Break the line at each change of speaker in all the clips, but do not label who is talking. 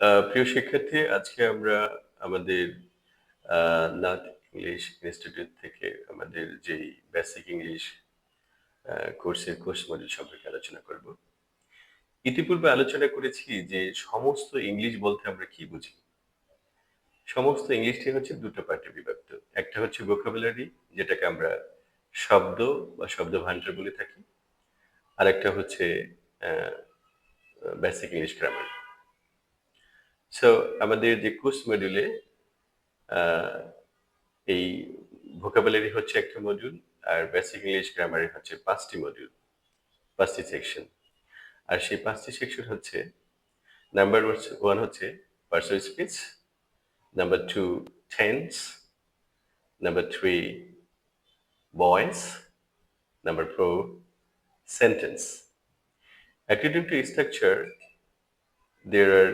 প্রিয় শিক্ষার্থী, আজকে আমরা আমাদের নাথ ইংলিশ ইনস্টিটিউট থেকে আমাদের যেই বেসিক ইংলিশ কোর্সের কোর্স মডেল সম্পর্কে আলোচনা করব। ইতিপূর্বে আলোচনা করেছি যে সমস্ত ইংলিশ বলতে আমরা কি বুঝি। সমস্ত ইংলিশটি হচ্ছে দুটো পার্টে বিভক্ত। একটা হচ্ছে ভোকাবুলারি, যেটাকে আমরা শব্দ বা শব্দভান্ডার বলে থাকি। আরেকটা হচ্ছে বেসিক ইংলিশ গ্রামার। সো আমাদের যে কোর্স মডিউলে এই ভোকাবুলারি হচ্ছে একটা মডিউল, আর বেসিক ইংলিশ গ্রামারের হচ্ছে 5টি মডিউল, 5টি সেকশন। আর সেই 5টি সেকশন হচ্ছে নাম্বার 1 হচ্ছে personal speech, number 2 tense, number 3 voice, number 4 sentence. According to structure, there are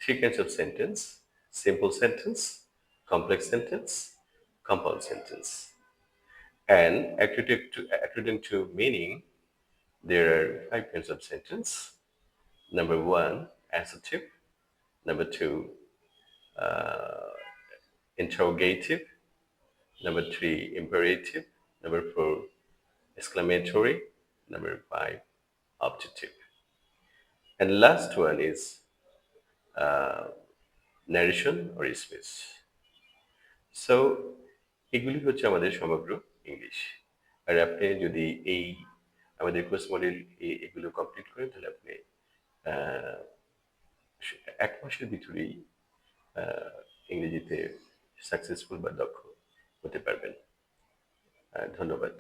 three kinds of sentence: simple sentence, complex sentence, compound sentence. And according to meaning, there are five kinds of sentence. Number one, assertive. Number two, interrogative. Number three, imperative. Number four, exclamatory. Number five, objective. And last one is narration or speech. So এগুলি হচ্ছে আমাদের সমগ্র English. আর আপনি যদি এই আমাদের course model এগুলো complete করেন, তাহলে আপনি 1 মাসের ভিতরেই ইংরেজিতে সাকসেসফুল বা দক্ষ হতে পারবেন। ধন্যবাদ।